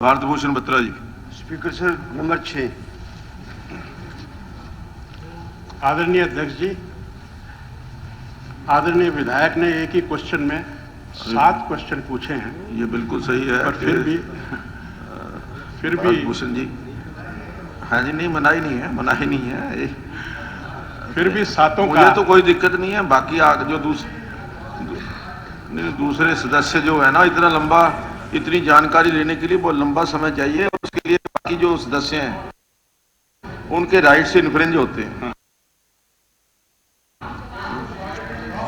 Bharat Bhushan Batra ji. Speaker sir, number 6। आदरणीय अध्यक्ष जी, आदरणीय विधायक ने एक ही क्वेश्चन में 7 क्वेश्चन पूछे हैं। ये बिल्कुल सही है, पर फिर भी भूषण जी, हाँ जी, नहीं मना ही नहीं है, मना ही नहीं है। फिर भी सातों का मुझे तो कोई दिक्कत नहीं है। बाकी जो दूसरे सदस्य जो है ना, इतना लंबा, इतनी जानकारी लेने के लिए बहुत लंबा समय चाहिए, और उसके लिए बाकी जो सदस्य हैं उनके राइट से इन्फ्रिंज होते हैं।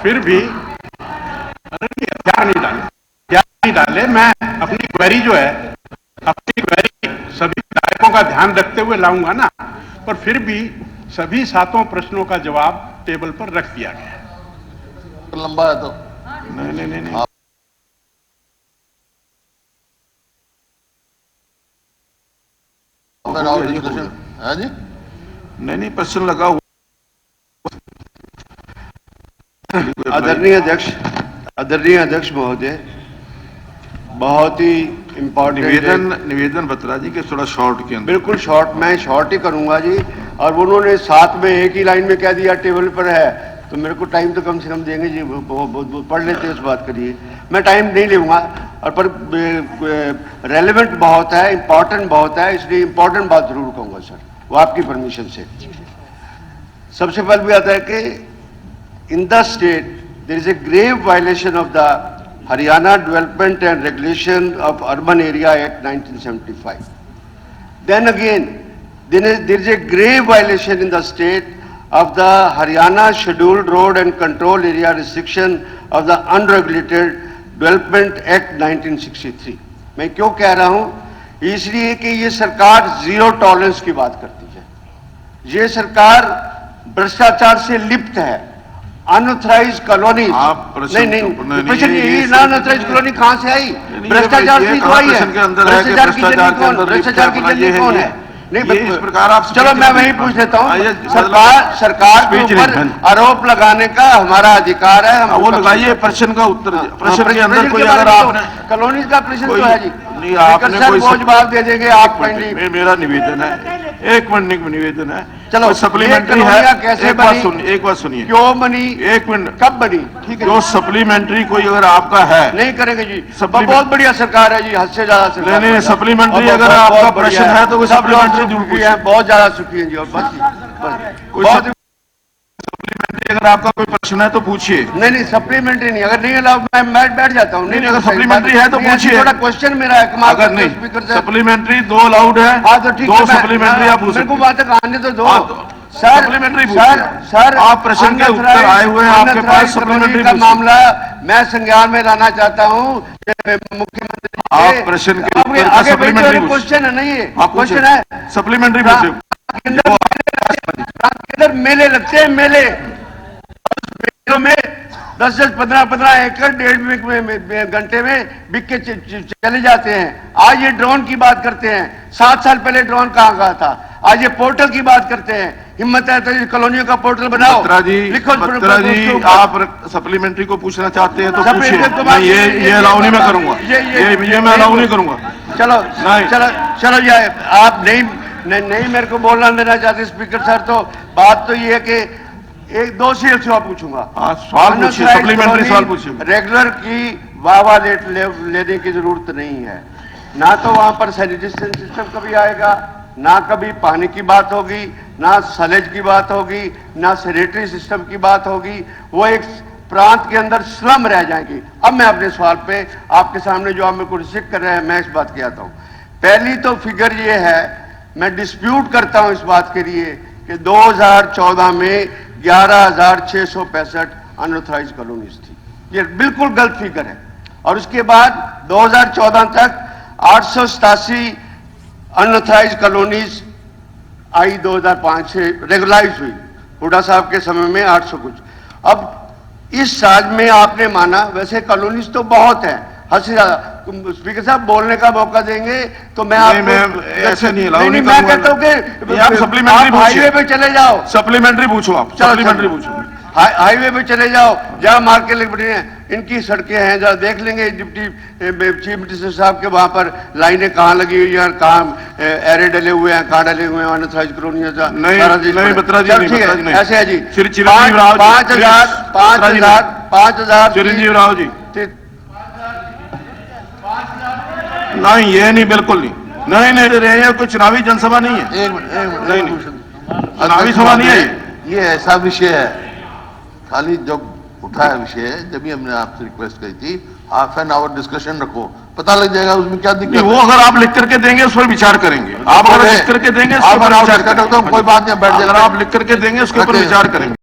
फिर भी ध्यान नहीं डाले। मैं अपनी क्वेरी जो है, अपनी क्वेरी सभी विधायकों का ध्यान रखते हुए लाऊंगा ना, पर फिर भी सभी 7 प्रश्नों का जवाब टेबल पर रख दिया गया है। लंबा है तो नहीं। हाँ जी, नहीं, प्रश्न लगा हुआ। आदरणीय अध्यक्ष महोदय, बहुत ही इम्पोर्टेंट निवेदन बत्रा जी के थोड़ा शॉर्ट के अंदर। बिल्कुल शॉर्ट, मैं शॉर्ट ही करूंगा जी। और उन्होंने साथ में एक ही लाइन में कह दिया टेबल पर है, तो मेरे को टाइम तो कम से कम देंगे जी। वो पढ़ लेते हैं, उस बात करिए। मैं टाइम नहीं लूंगा, और पर रेलेवेंट बहुत है, इंपॉर्टेंट बहुत है, इसलिए इंपॉर्टेंट बात जरूर कहूंगा सर, वो आपकी परमिशन से। सबसे पहले भी आता है कि in the state there is a grave violation of the Haryana Development and Regulation of Urban Area Act 1975. Then again, there is a grave violation in the state of the Haryana Scheduled Road and Control Area Restriction of the Unregulated Development Act 1963. मैं क्यों कह रहा हूं? इसलिए कि ये सरकार zero tolerance की बात करती है। ये सरकार भ्रष्टाचार से लिप्त है। अनऑथराइज कॉलोनी, नहीं, अनऑथराइज कॉलोनी कहां से आई? भ्रष्टाचार से तो आई है। भ्रष्टाचार की जर्नी कौन है? नहीं, इस प्रकार आप, चलो मैं वही पूछ लेता हूँ। सरकार के ऊपर आरोप लगाने का हमारा अधिकार है। हम वो लगाइए, प्रश्न का उत्तर। प्रश्न के अंदर कोई अगर आपने कॉलोनी का प्रश्न तो है जी, नहीं, आपने कोई जवाब दे देंगे आप। मेरा निवेदन है, एक मिनट निवेदन है। चलो, सप्लीमेंट्री है, एक बात सुनिए। क्यों बनी? एक मिनट, कब बनी? ठीक है, जो सप्लीमेंट्री कोई अगर आपका है, नहीं करेंगे जी। बहुत बढ़िया सरकार है जी, हद से ज्यादा सरकार। नहीं, सप्लीमेंट्री अगर आपका प्रश्न है तो सप्लीमेंट्री बहुत ज्यादा शुक्रिया जी। और बस सप्लीमेंट्री अगर आपका कोई प्रश्न है तो पूछिए। नहीं, सप्लीमेंट्री नहीं, अगर नहीं अलाउ मैं बैठ जाता हूँ। नहीं, अगर सप्लीमेंट्री है तो पूछिए। थोड़ा क्वेश्चन मेरा है, अगर नहीं सप्लीमेंट्री 2 अलाउड है। हाँ तो ठीक है, 2 सप्लीमेंट्री आप पूछ सकते हैं। बात आने तो दो सर, सर आप प्रश्न के उत्तर आए हुए हैं, आपके पास सप्लीमेंट्री का मामला मैं संज्ञान में लाना चाहता हूँ। मुख्यमंत्री, आप प्रश्न के उत्तर का सप्लीमेंट्री क्वेश्चन है, नहीं क्वेश्चन है, सप्लीमेंट्री पूछिए। मेले लगते हैं, मेलों में 10-10, 15-15 एकड़ 1.5 घंटे में बिक के चले जाते हैं। आज ये ड्रोन की बात करते हैं, 7 साल पहले ड्रोन कहाँ गया था? आज ये पोर्टल की बात करते हैं। हिम्मत है तो कॉलोनियों का पोर्टल बनाओ। लिखो, आप सप्लीमेंट्री को पूछना चाहते हैं तो पूछिए। ये अलाउ नहीं मैं करूंगा, ये मैं अलाउ नहीं करूंगा। चलो ये आप नहीं मेरे को बोलना देना चाहते स्पीकर सर। तो बात तो ये है कि 1-2 सवाल पूछूंगा। सवाल पूछिए, सप्लीमेंट्री सवाल पूछिए। रेगुलर की वाहवा लेने की जरूरत नहीं है। ना तो वहां पर सैनिटेशन सिस्टम कभी आएगा, ना कभी पानी की बात होगी, ना सलेज की बात होगी, ना सैनिटरी सिस्टम की बात होगी। वो एक प्रांत के अंदर स्लम रह जाएगी। अब मैं अपने सवाल पे आपके सामने जो आप मेरे को रिसिक्ट कर रहे हैं, मैं इस बात की आता हूं। पहली तो फिगर ये है, मैं डिस्प्यूट करता हूं इस बात के लिए कि 2014 में 11,665 अनऑथराइज कॉलोनीज थी। ये बिल्कुल गलत फिगर है। और उसके बाद 2014 तक 887 अनऑथराइज कॉलोनीज आई, 2005 से रेगुलाइज हुई। हुड्डा साहब के समय में 800 कुछ। अब इस साल में आपने माना, वैसे कॉलोनीज तो बहुत है, हद से ज्यादा। स्पीकर साहब बोलने का मौका देंगे तो मैं आपको ऐसे नहीं, मैं कहता हूँ कि सप्लीमेंट्री हाईवे पे चले जाओ। सप्लीमेंट्री पूछो, आप सप्लीमेंट्री पूछो। हाईवे पे चले जाओ, जहां मार्केट लग पड़ी है। इनकी सड़कें हैं, जरा देख लेंगे डिप्टी चीफ मिनिस्टर साहब के वहां पर लाइनें कहाँ लगी हुई हैं, कहाँ एरे डले हुए हैं, कहाँ डले हुए हैं, अनथराइज्ड कॉलोनियां का नहीं, सारा चीज नहीं, पड़ा। बत्रा जी, चल, नहीं, ठीक बत्रा जी, है, नहीं। ऐसे है जी। चिरंजीव राव जी, 5,000 चिरंजीव राव जी, नहीं, ये नहीं, बिल्कुल नहीं, नहीं, नहीं, रहे हैं, कोई चुनावी जनसभा नहीं है, एक मिनट नहीं, भूषण। चुनावी सभा नहीं है ये। ये ऐसा विषय है, खाली जब उठाया विषय है, जब भी हमने आपसे रिक्वेस्ट करी थी, हाफ एन आवर डिस्कशन रखो, पता लग जाएगा उसमें क्या दिक्कत नहीं, वो है। अगर आप लिख करके देंगे उस पर विचार करेंगे, आप अगर लिख करके देंगे उस आप पर बनाओ, विचार discuss करेंगे। करते हो, कोई बात नहीं, बैठ अगर जाएगा। आप लिख करके देंगे उसके ऊपर रखें। विचार करेंगे।